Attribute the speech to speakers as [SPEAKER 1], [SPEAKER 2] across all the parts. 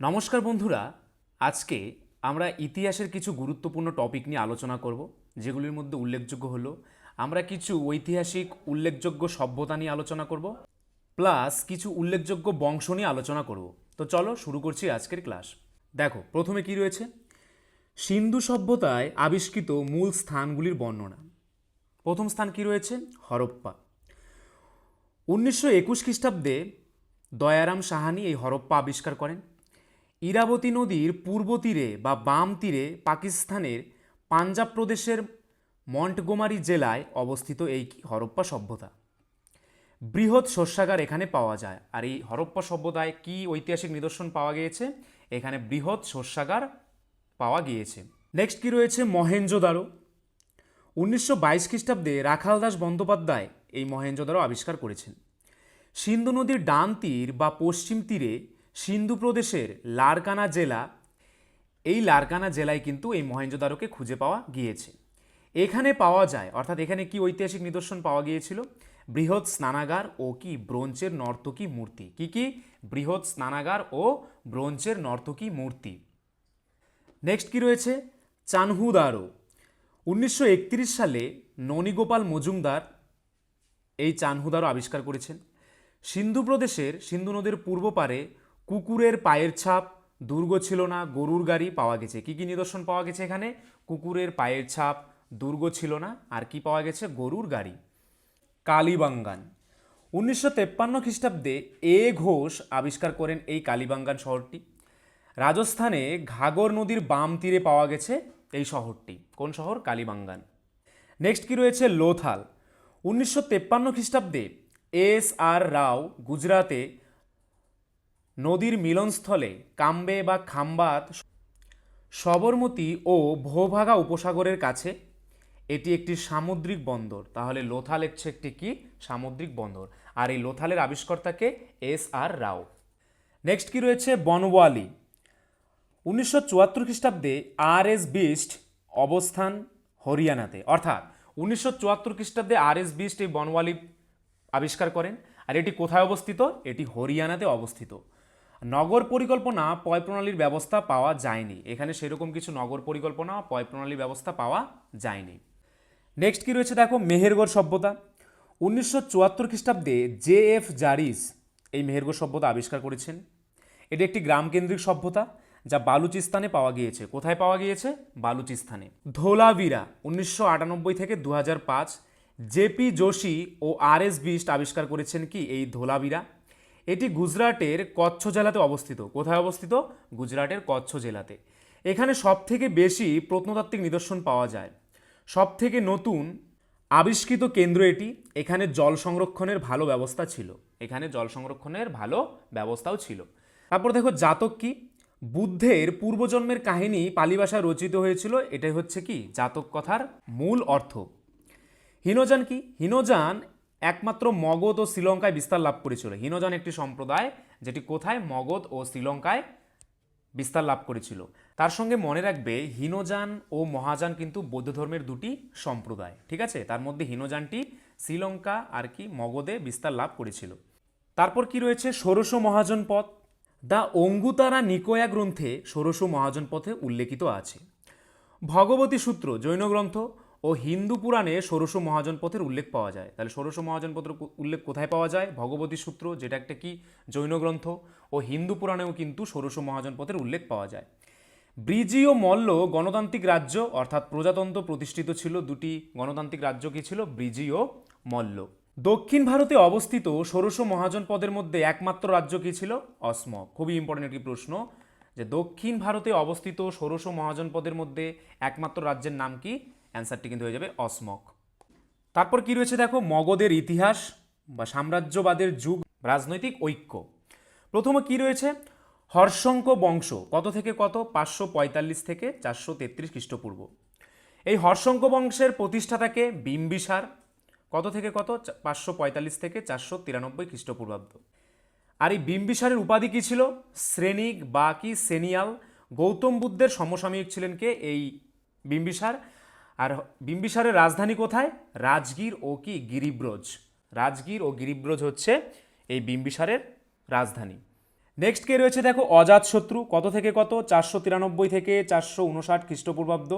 [SPEAKER 1] নমস্কার বন্ধুরা, আজকে আমরা ইতিহাসের কিছু গুরুত্বপূর্ণ টপিক নিয়ে আলোচনা করব, যেগুলির মধ্যে উল্লেখযোগ্য হলো আমরা কিছু ঐতিহাসিক উল্লেখযোগ্য সভ্যতা নিয়ে আলোচনা করব, প্লাস কিছু উল্লেখযোগ্য বংশ নিয়ে আলোচনা করব। তো চলো শুরু করছি আজকের ক্লাস। দেখো, প্রথমে কি রয়েছে? সিন্ধু সভ্যতায় আবিষ্কৃত মূল স্থানগুলির বর্ণনা। প্রথম স্থান কি রয়েছে? হরপ্পা। 1921 খ্রিস্টাব্দে দয়ারাম সাহানি এই হরপ্পা আবিষ্কার করেন। ইরাবতী নদীর পূর্ব তীরে বা বাম তীরে পাকিস্তানের পাঞ্জাব প্রদেশের মন্টগোমারি জেলায় অবস্থিত এই হরপ্পা সভ্যতা। বৃহৎ শস্যাগার এখানে পাওয়া যায়। আর এই হরপ্পা সভ্যতায় কি ঐতিহাসিক নিদর্শন পাওয়া গিয়েছে? এখানে বৃহৎ শস্যাগার পাওয়া গিয়েছে। নেক্সট কি রয়েছে? মহেঞ্জোদারো। 1922 খ্রিস্টাব্দে রাখালদাস বন্দ্যোপাধ্যায় এই মহেঞ্জোদারো আবিষ্কার করেছেন। সিন্ধু নদীর ডান তীর বা পশ্চিম তীরে সিন্ধু প্রদেশের লারকানা জেলা, এই লারকানা জেলায় কিন্তু এই মহেঞ্জোদারোকে খুঁজে পাওয়া গিয়েছে। এখানে পাওয়া যায়, অর্থাৎ এখানে কি ঐতিহাসিক নিদর্শন পাওয়া গিয়েছিল? বৃহৎ স্নানাগার ও কি ব্রোঞ্জের নর্তকী মূর্তি। কি বৃহৎ স্নানাগার ও ব্রোঞ্জের নর্তকী মূর্তি। নেক্সট কি রয়েছে? চানহুদারো। 1931 সালে ননীগোপাল মজুমদার এই চানহুদারো আবিষ্কার করেছেন। সিন্ধু প্রদেশের সিন্ধু নদীর পূর্ব পারে কুকুরের পায়ের ছাপ, দুর্গ ছিল না, গরুর গাড়ি পাওয়া গেছে। কি নিদর্শন পাওয়া গেছে এখানে? কুকুরের পায়ের ছাপ, দুর্গ ছিল না, আর কি পাওয়া গেছে? গরুর গাড়ি। কালীবাঙ্গান। 1953 খ্রিস্টাব্দে এ ঘোষ আবিষ্কার করেন এই কালীবাঙ্গান শহরটি। রাজস্থানে ঘাগর নদীর বাম তীরে পাওয়া গেছে এই শহরটি। কোন শহর? কালীবাঙ্গান। নেক্সট কি রয়েছে? লোথাল। 1953 খ্রিস্টাব্দে এস আর রাও গুজরাতে নদীর মিলনস্থলে কাম্বে বা খাম্বাত সবরমতী ও ভোভাগা উপসাগরের কাছে এটি একটি সামুদ্রিক বন্দর। তাহলে লোথাল হচ্ছে একটি কি? সামুদ্রিক বন্দর। আর এই লোথালের আবিষ্কর্তাকে এস আর রাও। নেক্সট কি রয়েছে? বনওয়ালি। 1974 খ্রিস্টাব্দে আর এস বিস্ট অবস্থান হরিয়ানাতে, অর্থাৎ 1974 খ্রিস্টাব্দে আর এস বিস্ট এই বনওয়ালি আবিষ্কার করেন। আর এটি কোথায় অবস্থিত? এটি হরিয়ানাতে অবস্থিত। নগর পরিকল্পনা পয় প্রণালীর ব্যবস্থা পাওয়া যায়নি। এখানে সেরকম কিছু নগর পরিকল্পনা পয় প্রণালীর ব্যবস্থা পাওয়া যায়নি। নেক্সট কি রয়েছে? দেখো, মেহেরগড় সভ্যতা। 1974 খ্রিস্টাব্দে জে এফ জারিস এই মেহেরগড় সভ্যতা আবিষ্কার করেছেন। এটি একটি গ্রামকেন্দ্রিক সভ্যতা যা বালুচিস্তানে পাওয়া গিয়েছে। কোথায় পাওয়া গিয়েছে? বালুচিস্তানে। ধোলাভিরা 1998 থেকে 2005 জেপি যোশী ও আর এস বিস্ট আবিষ্কার করেছেন কি? এই ধোলাভিরা। এটি গুজরাটের কচ্ছ জেলাতে অবস্থিত। কোথায় অবস্থিত? গুজরাটের কচ্ছ জেলাতে। এখানে সবথেকে বেশি প্রত্নতাত্ত্বিক নিদর্শন পাওয়া যায়। সবথেকে নতুন আবিষ্কৃত কেন্দ্র এটি। এখানে জল সংরক্ষণের ভালো ব্যবস্থা ছিল। এখানে জল সংরক্ষণের ভালো ব্যবস্থাও ছিল। তারপর দেখো, জাতক কি? বুদ্ধের পূর্বজন্মের কাহিনী পালি ভাষায় রচিত হয়েছিল। এটাই হচ্ছে কি? জাতক কথার মূল অর্থ। হীনযান কি? হীনযান একমাত্র মগধ ও শ্রীলঙ্কায় বিস্তার লাভ করেছিল। হীনযান একটি সম্প্রদায় যেটি কোথায়? মগধ ও শ্রীলঙ্কায় বিস্তার লাভ করেছিল। তার সঙ্গে মনে রাখবে, হীনযান ও মহাযান কিন্তু বৌদ্ধ ধর্মের দুটি সম্প্রদায়। ঠিক আছে? তার মধ্যে হীনযানটি শ্রীলঙ্কা আর কি মগধে বিস্তার লাভ করেছিল। তারপর কি রয়েছে? ষোড়শ মহাজন পথ। দ্য অঙ্গুতারা নিকোয়া গ্রন্থে ষোড়শ মহাজন পথে উল্লেখিত আছে। ভগবতী সূত্র জৈন গ্রন্থ ও হিন্দু পুরাণে ষোড়শ মহাজন পথের উল্লেখ পাওয়া যায়। তাহলে ষোড়শ মহাজন পথের উল্লেখ কোথায় পাওয়া যায়? ভগবতী সূত্র, যেটা একটা কি? জৈন গ্রন্থ, ও হিন্দু পুরাণেও কিন্তু ষোড়শ মহাজন পথের উল্লেখ পাওয়া যায়। ব্রিজি ও মল্ল গণতান্ত্রিক রাজ্য অর্থাৎ প্রজাতন্ত্র প্রতিষ্ঠিত ছিল। দুটি গণতান্ত্রিক রাজ্য কি ছিল? ব্রিজি ও মল্ল। দক্ষিণ ভারতে অবস্থিত ষোড়শ মহাজন পদের মধ্যে একমাত্র রাজ্য কি ছিল? অসমক। খুবই ইম্পর্টেন্ট একটি প্রশ্ন, যে দক্ষিণ ভারতে অবস্থিত ষোড়শ মহাজন পদের মধ্যে একমাত্র রাজ্যের নাম কি? অ্যান্সারটি কিন্তু হয়ে যাবে অসমক। তারপর কি রয়েছে? দেখো, মগধের ইতিহাস বা সাম্রাজ্যবাদের যুগ, রাজনৈতিক ঐক্য। প্রথমে কি রয়েছে? হর্ষঙ্ক বংশ কত থেকে কত? 545 থেকে 433 খ্রিস্টপূর্ব। এই হর্ষঙ্ক বংশের প্রতিষ্ঠাতাকে বিম্বিসার। কত থেকে কত? 545 থেকে 493 খ্রিস্টপূর্বাব্দ। আর এই বিম্বিসারের উপাধি কি ছিল? শ্রেণিক বা কি সেনিয়াল। গৌতম বুদ্ধের সমসাময়িক ছিলেন কে? এই বিম্বিসার। আর বিম্বিসারের রাজধানী কোথায়? রাজগীর ও কি গিরিব্রজ। রাজগীর ও গিরিব্রজ হচ্ছে এই বিম্বিসারের রাজধানী। নেক্সট কে রয়েছে দেখো অজাতশত্রু, কত থেকে কত 493 থেকে 459 খ্রিস্টপূর্বাব্দ।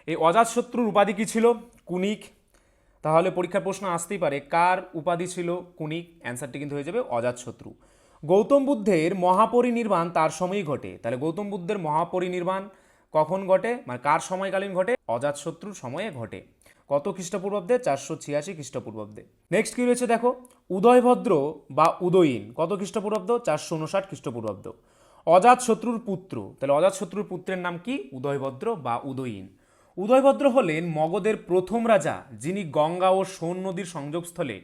[SPEAKER 1] এই অজাতশত্রুর উপাধি কী ছিল? কুনিক। তাহলে পরীক্ষার প্রশ্ন আসতেই পারে কার উপাধি ছিল কুনিক, অ্যান্সারটি কিন্তু হয়ে যাবে অজাতশত্রু। গৌতম বুদ্ধের মহাপরিনির্বাণ তার সময়ই ঘটে, তাহলে গৌতম বুদ্ধের মহাপরিনির্বাণ কখন ঘটে, মানে কার সময়কালীন ঘটে? অজাতশত্রুর সময়ে ঘটে। কত খ্রিস্টপূর্বাব্দে? 486 খ্রিস্টপূর্বাব্দে। নেক্সট কি রয়েছে দেখো উদয়ভদ্র বা উদয়ীন, কত খ্রিস্টপূর্বাব্দ? 459 খ্রিস্টপূর্বাব্দ। অজাতশত্রুর পুত্র, তাহলে অজাতশত্রুর পুত্রের নাম কি? উদয়ভদ্র বা উদয়ীন। উদয়ভদ্র হলেন মগধের প্রথম রাজা, যিনি গঙ্গা ও সোন নদীর সংযোগস্থলে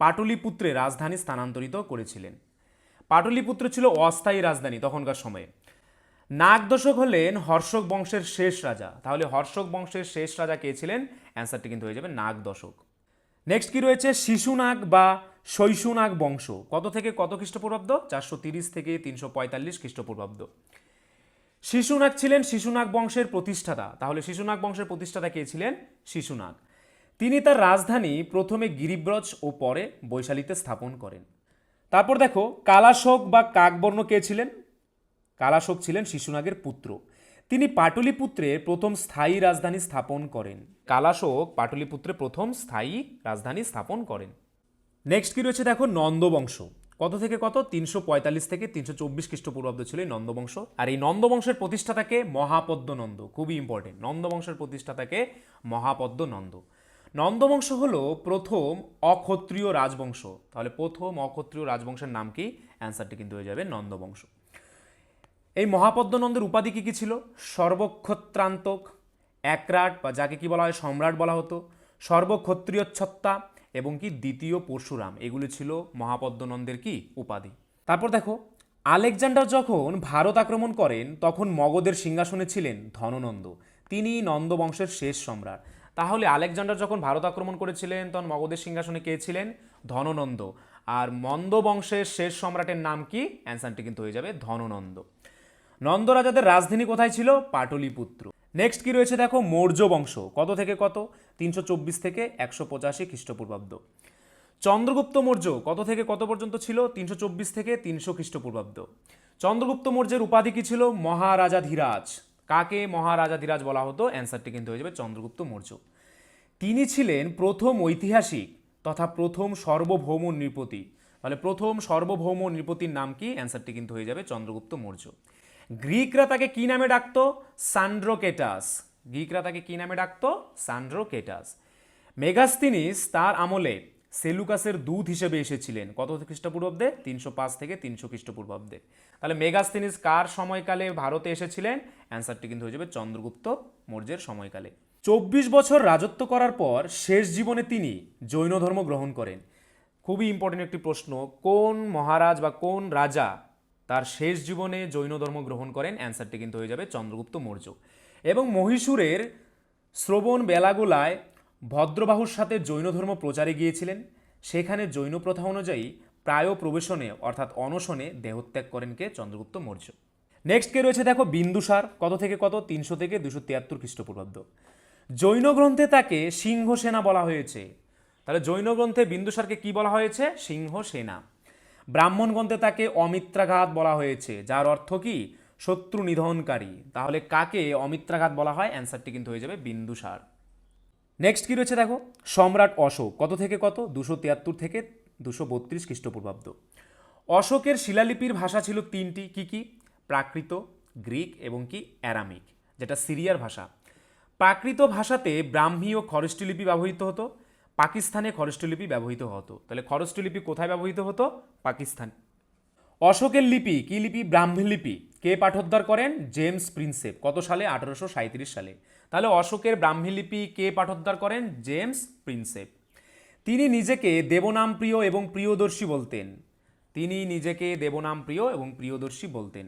[SPEAKER 1] পাটলিপুত্রে রাজধানী স্থানান্তরিত করেছিলেন। পাটলিপুত্র ছিল অস্থায়ী রাজধানী তখনকার সময়ে। নাগদশক হলেন হর্ষক বংশের শেষ রাজা, তাহলে হর্ষক বংশের শেষ রাজা কে ছিলেন? অ্যান্সারটি কিন্তু হয়ে যাবে নাগদশক। নেক্সট কি রয়েছে শিশুনাগ বা শৈশুনাগ বংশ, কত থেকে কত খ্রিস্টপূর্বাব্দ? 430 থেকে 345 খ্রিস্টপূর্বাব্দ। শিশুনাগ ছিলেন শিশুনাগ বংশের প্রতিষ্ঠাতা, তাহলে শিশুনাগ বংশের প্রতিষ্ঠাতা কে ছিলেন? শিশুনাগ। তিনি তার রাজধানী প্রথমে গিরিব্রজ ও পরে বৈশালীতে স্থাপন করেন। তারপর দেখো কালাশোক বা কাকবর্ণ কে ছিলেন? কালাশোক ছিলেন শিশুনাগের পুত্র। তিনি পাটলিপুত্রে প্রথম স্থায়ী রাজধানী স্থাপন করেন। কালাশোক পাটলিপুত্রে প্রথম স্থায়ী রাজধানী স্থাপন করেন। নেক্সট কি রয়েছে দেখো নন্দবংশ, কত থেকে কত? 345 থেকে 324 খ্রিস্টপূর্বাব্দ ছিল এই নন্দবংশ। আর এই নন্দবংশের প্রতিষ্ঠাতাকে মহাপদ্ম নন্দ, খুবই ইম্পর্টেন্ট। নন্দবংশের প্রতিষ্ঠাতাকে মহাপদ্ম নন্দ। নন্দবংশ হলো প্রথম অক্ষত্রিয় রাজবংশ, তাহলে প্রথম অক্ষত্রিয় রাজবংশের নাম কি? অ্যান্সারটি কিন্তু হয়ে যাবে নন্দবংশ। এই মহাপদ্মনন্দের উপাধি কী কী ছিল? সর্বক্ষত্রান্তক, একরাট বা যাকে কি বলা হয় সম্রাট বলা হতো, সর্বক্ষত্রিয়চ্ছত্তা এবং কি দ্বিতীয় পরশুরাম, এগুলি ছিল মহাপদ্মনন্দের কি উপাধি। তারপর দেখো আলেকজান্ডার যখন ভারত আক্রমণ করেন তখন মগধের সিংহাসনে ছিলেন ধননন্দ, তিনি নন্দ বংশের শেষ সম্রাট। তাহলে আলেকজান্ডার যখন ভারত আক্রমণ করেছিলেন তখন মগধের সিংহাসনে কে ছিলেন? ধননন্দ। আর মন্দ বংশের শেষ সম্রাটের নাম কি? অ্যান্সারটি কিন্তু হয়ে যাবে ধননন্দ। নন্দ রাজাদের রাজধানী কোথায় ছিল? পাটলিপুত্র। নেক্সট কি রয়েছে দেখো মৌর্য বংশ, কত থেকে কত? 324 থেকে 185 খ্রিস্টপূর্বাব্দ। চন্দ্রগুপ্ত মৌর্য কত থেকে কত পর্যন্ত ছিল? 324 থেকে 300 খ্রিস্টপূর্বাব্দ। চন্দ্রগুপ্ত মৌর্যের উপাধি কি ছিল? মহারাজাধিরাজ। কাকে মহারাজাধিরাজ বলা হতো? অ্যান্সারটি কিন্তু হয়ে যাবে চন্দ্রগুপ্ত মৌর্য। তিনি ছিলেন প্রথম ঐতিহাসিক তথা প্রথম সার্বভৌম নৃপতি, তাহলে প্রথম সার্বভৌম নৃপতির নাম কি? অ্যান্সারটি কিন্তু হয়ে যাবে চন্দ্রগুপ্ত মৌর্য। গ্রিকরা তাকে কি নামে ডাকতো? সান্ড্রোকেটাস। গ্রিকরা তাকে কি নামে ডাকতো? সান্ড্রোকেটাস। মেগাস্তিনিস তার আমলে সেলুকাসের দূত হিসেবে এসেছিলেন, কত খ্রিস্টপূর্বাব্দে? 305 থেকে 300 খ্রিস্টপূর্বাব্দে। তাহলে মেগাস্তিনিস কার সময়কালে ভারতে এসেছিলেন? অ্যান্সারটি কিন্তু হয়ে যাবে চন্দ্রগুপ্ত মৌর্যের সময়কালে। 24 বছর রাজত্ব করার পর শেষ জীবনে তিনি জৈন ধর্ম গ্রহণ করেন। খুবই ইম্পর্টেন্ট একটি প্রশ্ন, কোন মহারাজ বা কোন রাজা তার শেষ জীবনে জৈন ধর্ম গ্রহণ করেন? অ্যান্সারটি কিন্তু হয়ে যাবে চন্দ্রগুপ্ত মৌর্য। এবং মহীশূরের শ্রবণ বেলাগোলায় ভদ্রবাহুর সাথে জৈন ধর্ম প্রচারে গিয়েছিলেন, সেখানে জৈন প্রথা অনুযায়ী প্রায় প্রবেশনে অর্থাৎ অনশনে দেহত্যাগ করেন কে? চন্দ্রগুপ্ত মৌর্য। নেক্সট কে রয়েছে দেখো বিন্দুসার, কত থেকে কত? 300 থেকে 273 খ্রিস্টপূর্বাব্দ। জৈন গ্রন্থে তাকে সিংহ সেনা বলা হয়েছে, তাহলে জৈন গ্রন্থে বিন্দুসারকে কি বলা হয়েছে? সিংহ সেনা। ব্রাহ্মণ গ্রন্থে তাকে অমিত্রাঘাত বলা হয়েছে, যার অর্থ কি? শত্রু নিধনকারী। তাহলে কাকে অমিত্রাঘাত বলা হয়? অ্যান্সারটি কিন্তু হয়ে যাবে বিন্দুসার। নেক্সট কি রয়েছে দেখো সম্রাট অশোক, কত থেকে কত? 273 থেকে 232 খ্রিস্টপূর্বাব্দ। অশোকের শিলালিপির ভাষা ছিল তিনটি, কি কি? প্রাকৃত, গ্রিক এবং কি অ্যারামিক, যেটা সিরিয়ার ভাষা। প্রাকৃত ভাষাতে ব্রাহ্মী ও খরষ্টি লিপি ব্যবহৃত হতো, পাকিস্তানে খরষ্টি লিপি ব্যবহৃত হতো। তাহলে খরষ্টি লিপি কোথায় ব্যবহৃত হতো? পাকিস্তান। অশোকের লিপি কি লিপি? ব্রাহ্মী লিপি। কে পাঠোদ্ধার করেন? জেমস প্রিন্সেপ, কত সালে? 1837 সালে। তাহলে অশোকের ব্রাহ্মী লিপি কে পাঠোদ্ধার করেন? James Prinsep. তিনি নিজেকে দেবনাম প্রিয় এবং প্রিয়দর্শী বলতেন। তিনি নিজেকে দেবনাম প্রিয় এবং প্রিয়দর্শী বলতেন।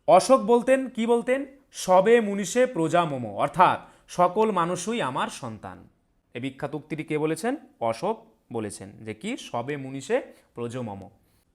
[SPEAKER 1] অশোক বলতেন কি বলতেন? সবে মুনিষে প্রজা মম, অর্থাৎ সকল মানুষই আমার সন্তান। এই বিখ্যাত উক্তিটি কে বলেছেন? অশোক বলেছেন যে কি সবে মুনিষে প্রজা মম।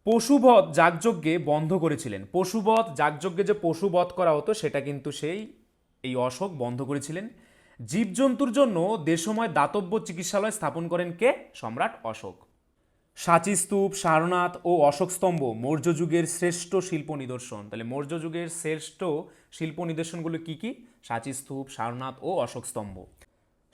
[SPEAKER 1] পশুবধ যাগযজ্ঞে বন্ধ করেছিলেন। পশুবধ যাগযজ্ঞে যে পশুবধ করা হতো সেটা কিন্তু এই অশোক বন্ধ করেছিলেন। জীবজন্তুর জন্য দেশময় দাতব্য চিকিৎসালয় স্থাপন করেন কে? সম্রাট অশোক। সাঁচি স্তূপ, সারনাথ ও অশোক স্তম্ভ মৌর্য যুগের শ্রেষ্ঠ শিল্প নিদর্শন। তাহলে মৌর্য যুগের শ্রেষ্ঠ শিল্প নিদর্শনগুলো কি কি? সাঁচি স্তূপ, সারনাথ ও অশোক স্তম্ভ।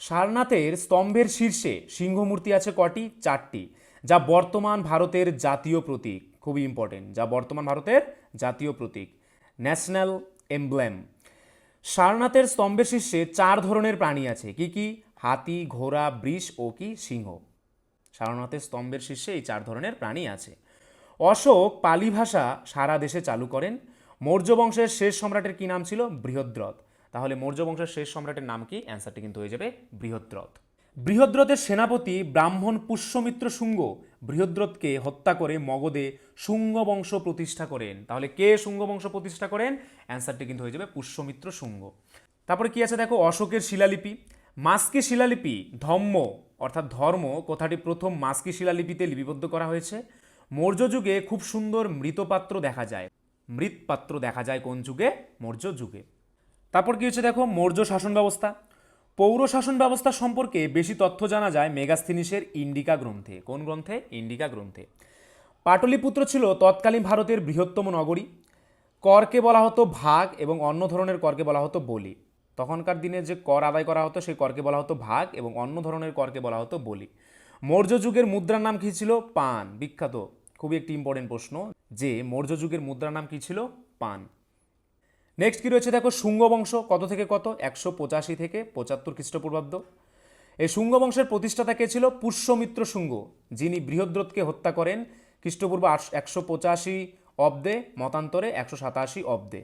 [SPEAKER 1] সারনাথের স্তম্ভের শীর্ষে সিংহমূর্তি আছে কটি? 4টি, যা বর্তমান ভারতের জাতীয় প্রতীক। খুবই ইম্পর্টেন্ট, যা বর্তমান ভারতের জাতীয় প্রতীক, ন্যাশনাল এমব্লেম। সারনাথের স্তম্ভের শীর্ষে 4 ধরনের প্রাণী আছে। কি কি? হাতি, ঘোড়া, বৃষ ও কি সিংহ। সারনাথের স্তম্ভের শীর্ষে এই 4 ধরনের প্রাণী আছে। অশোক পালি ভাষা সারা দেশে চালু করেন। মৌর্য বংশের শেষ সম্রাটের কি নাম ছিল? বৃহদ্রথ। তাহলে মৌর্য বংশের শেষ সম্রাটের নাম কি? অ্যান্সারটি কিন্তু হয়ে যাবে বৃহদ্রথ। বৃহদ্রথের সেনাপতি ব্রাহ্মণ পুষ্যমিত্র শুঙ্গ বৃহদ্রথকে হত্যা করে মগধে শুঙ্গ বংশ প্রতিষ্ঠা করেন। তাহলে কে শুঙ্গ বংশ প্রতিষ্ঠা করেন? অ্যান্সারটি কিন্তু হয়ে যাবে পুষ্যমিত্র শুঙ্গ। তারপরে কি আছে দেখো, অশোকের শিলালিপি। মাস্কি শিলালিপি ধম্ম অর্থাৎ ধর্ম কথাটি প্রথম মাস্কি শিলালিপিতে লিপিবদ্ধ করা হয়েছে। মৌর্য যুগে খুব সুন্দর মৃৎপাত্র দেখা যায়। মৃৎপাত্র দেখা যায় কোন যুগে? মৌর্য যুগে। তারপর কি হচ্ছে দেখো, মৌর্য শাসন ব্যবস্থা। পৌর শাসন ব্যবস্থা সম্পর্কে বেশি তথ্য জানা যায় মেগাস্থিনিসের ইন্ডিকা গ্রন্থে। কোন গ্রন্থে? ইন্ডিকা গ্রন্থে। পাটলিপুত্র ছিল তৎকালীন ভারতের বৃহত্তম নগরী। করকে বলা হতো ভাগ এবং অন্য ধরনের করকে বলা হতো বলি। তখনকার দিনে যে কর আদায় করা হতো সেই করকে বলা হতো ভাগ এবং অন্য ধরনের করকে বলা হতো বলি। মৌর্য যুগের মুদ্রার নাম কি ছিল? পান। বিখ্যাত, খুবই একটি ইম্পর্টেন্ট প্রশ্ন যে মৌর্য যুগের মুদ্রার নাম কি ছিল? পান। নেক্সট কি রয়েছে দেখো, শুঙ্গ বংশ কত থেকে কত? 185 থেকে 75 খ্রিস্টপূর্বাব্দ। এই শুঙ্গ বংশের প্রতিষ্ঠাতা কে ছিল? পুষ্যমিত্র শুঙ্গ, যিনি বৃহদ্রথকে হত্যা করেন খ্রিস্টপূর্ব 185 অব্দে, মতান্তরে 187 অব্দে।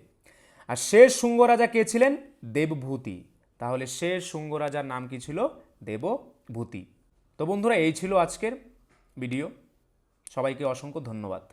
[SPEAKER 1] আর শেষ শুঙ্গ রাজা কে ছিলেন? দেবভূতি। তাহলে শেষ শুঙ্গ রাজার নাম কি ছিল? দেবভূতি। তো বন্ধুরা, এই ছিল আজকের ভিডিও। সবাইকে অসংখ্য ধন্যবাদ।